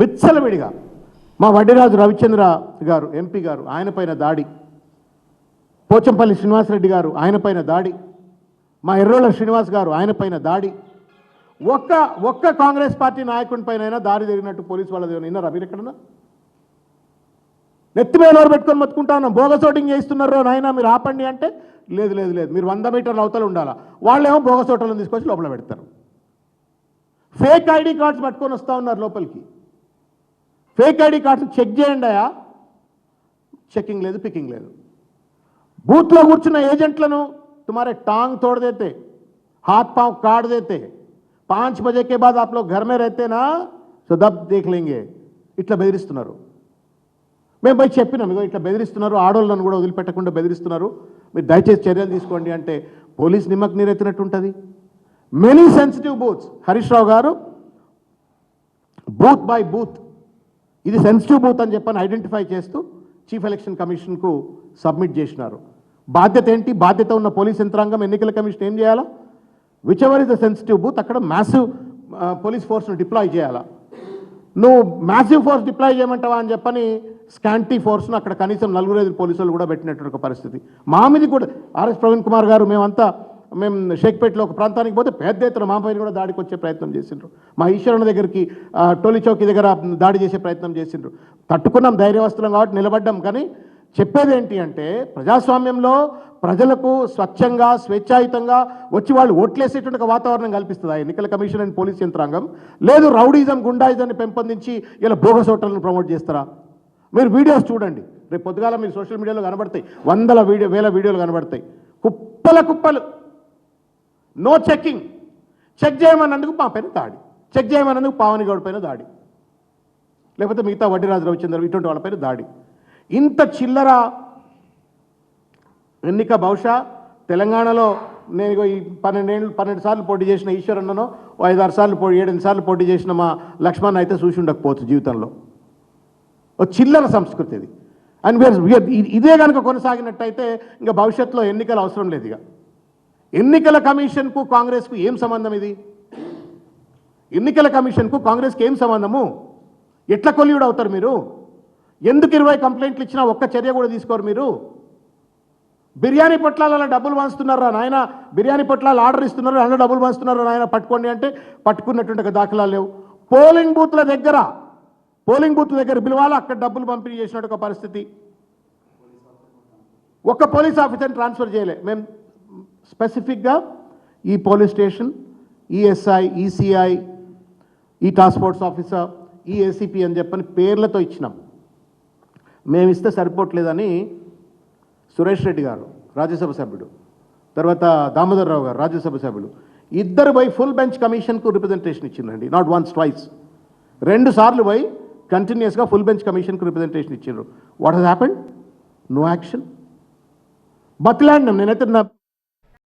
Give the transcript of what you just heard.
విచ్చలవిడిగా మా వడ్డిరాజు రవిచంద్ర గారు ఎంపీ గారు ఆయన పైన దాడి, పోచంపల్లి శ్రీనివాసరెడ్డి గారు ఆయన పైన దాడి, మా ఎర్రోళ్ళ శ్రీనివాస్ గారు ఆయన పైన దాడి, ఒక్క కాంగ్రెస్ పార్టీ నాయకుని పైన దాడి జరిగినట్టు పోలీసు వాళ్ళది విన్నారా మీరు ఎక్కడన్నా? నెత్తి మీద ఎవరు పెట్టుకొని మొత్తుకుంటా ఉన్నాం, బోగస్ ఓటింగ్ చేయిస్తున్నారు నాయన మీరు ఆపండి అంటే లేదు లేదు లేదు మీరు 100 మీటర్ల అవతల ఉండాలా, వాళ్ళేమో బోగస్ ఓటర్లను తీసుకొచ్చి లోపల పెడతారు. ఫేక్ ఐడి కార్డ్స్ పట్టుకొని వస్తూ ఉన్నారు లోపలికి. ఫేక్ ఐడి కార్డ్స్ చెక్ చేయండి అయ్యా, చెకింగ్ లేదు పికింగ్ లేదు. బూత్లో కూర్చున్న ఏజెంట్లను तुम्हारे टांग तोड़ देते, हाथ पांव काट देते, 5 बजे के बाद आप लोग घर में रहते ना तो दब देख लेंगे. ఇట్లా బెదిరిస్తున్నారు. మేము పోయి చెప్పినాం ఇగో ఇట్లా బెదిరిస్తున్నారు, ఆడోళ్ళను కూడా వదిలిపెట్టకుండా బెదిరిస్తున్నారు, మీరు దయచేసి చర్యలు తీసుకోండి అంటే పోలీస్ నిమ్మకు నీరెత్తినట్టు ఉంటుంది. Many sensitive booths Harish Rao గారు బూత్ బై బూత్ ఇది సెన్సిటివ్ బూత్ అని చెప్పని ఐడెంటిఫై చేస్తూ చీఫ్ ఎలక్షన్ కమిషన్కు సబ్మిట్ చేసినారు. బాధ్యత ఏంటి? బాధ్యత ఉన్న పోలీస్ యంత్రాంగం ఎన్నికల కమిషన్ ఏం చేయాలా? Which ever is the sensitive booth అక్కడ మ్యాసివ్ పోలీస్ ఫోర్స్ను డిప్లాయ్ చేయాలా. నువ్వు మ్యాసివ్ ఫోర్స్ డిప్లాయ్ చేయమంటావా అని చెప్పని స్కాంటీ ఫోర్స్ను అక్కడ కనీసం 4-5 పోలీసులు కూడా పెట్టినటువంటి పరిస్థితి. మా మీద కూడా ఆర్ఎస్ ప్రవీణ్ కుమార్ గారు మేము షేక్పేటలో ఒక ప్రాంతానికి పోతే పెద్ద ఎత్తున మా పైన కూడా దాడికి వచ్చే ప్రయత్నం చేసిండ్రు. మా ఈశ్వరుని దగ్గరికి టోలీ చౌకీ దగ్గర దాడి చేసే ప్రయత్నం చేసిండ్రు. తట్టుకున్నాం, ధైర్యవస్తులం కాబట్టి నిలబడ్డాం. కానీ చెప్పేది ఏంటి అంటే ప్రజాస్వామ్యంలో ప్రజలకు స్వచ్ఛంగా స్వేచ్ఛాయుతంగా వచ్చి వాళ్ళు ఓట్లేసేటువంటి ఒక వాతావరణం కల్పిస్తుంది ఎన్నికల కమిషన్ అండ్ పోలీస్ యంత్రాంగం. లేదు రౌడీజం గుండాయిజాన్ని పెంపొందించి ఇలా బోగస్ ఓటర్లను ప్రమోట్ చేస్తారా? మీరు వీడియోస్ చూడండి, రేపు పొద్దుగాల మీరు సోషల్ మీడియాలో కనబడతాయి, వేల వీడియోలు కనబడతాయి. కుప్పలు నో చెక్కింగ్. చెక్ చేయమన్నందుకు మా పైన దాడి, చెక్ చేయమన్నందుకు పావని గౌడ్ పైన దాడి, లేకపోతే మిగతా వడ్డిరాజు రవిచంద్ర ఇటువంటి వాళ్ళపైన దాడి. ఇంత చిల్లర ఎన్నిక బహుశా తెలంగాణలో నేను ఈ 12 సార్లు పోటీ చేసిన ఈశ్వరన్ననో 5-6 సార్లు 7-8 సార్లు పోటీ చేసిన మా లక్ష్మణ్ అయితే చూసి ఉండకపోవచ్చు జీవితంలో. ఒక చిల్లర సంస్కృతి ఇది. అండ్ ఇదే కనుక కొనసాగినట్టయితే ఇంకా భవిష్యత్తులో ఎన్నికలు అవసరం లేదు. ఇక ఎన్నికల కమిషన్కు కాంగ్రెస్కు ఏం సంబంధం? ఇది ఎన్నికల కమిషన్కు కాంగ్రెస్కి ఏం సంబంధము? ఎట్లా కొలియుడు అవుతారు మీరు? ఎందుకు 20 కంప్లైంట్లు ఇచ్చినా ఒక్క చర్య కూడా తీసుకోరు మీరు? బిర్యానీ పొట్లాల డబ్బులు పంచుతున్నారా నాయన, బిర్యానీ పొట్లాలు ఆర్డర్ ఇస్తున్నారు, అందులో డబ్బులు పంచుతున్నారా నాయన పట్టుకోండి అంటే పట్టుకున్నటువంటి దాఖలాలు లేవు. పోలింగ్ బూత్ల దగ్గర పిలవాలి, అక్కడ డబ్బులు పంపిణీ చేసినట్టు ఒక పరిస్థితి. ఒక్క పోలీస్ ఆఫీసర్ని ట్రాన్స్ఫర్ చేయలే. మేము స్పెసిఫిక్గా ఈ పోలీస్ స్టేషన్, ఈఎస్ఐ, ఈసీఐ, ఈ టాస్క్ ఫోర్స్ ఆఫీసర్, ఈ ఏసీపీ అని చెప్పని పేర్లతో ఇచ్చినాం. మేము ఇస్తే సరిపోవట్లేదని సురేష్ రెడ్డి గారు రాజ్యసభ సభ్యుడు, తర్వాత దామోదర్ రావు గారు రాజ్యసభ సభ్యులు, ఇద్దరు పోయి ఫుల్ బెంచ్ కమిషన్కు రిప్రజెంటేషన్ ఇచ్చిందండి. నాట్ వన్స్ ట్వైస్, 2 సార్లు పోయి కంటిన్యూస్గా ఫుల్ బెంచ్ కమిషన్కు రిప్రజెంటేషన్ ఇచ్చిండ్రు. What has happened? No action. బతిలాడినాం. నేనైతే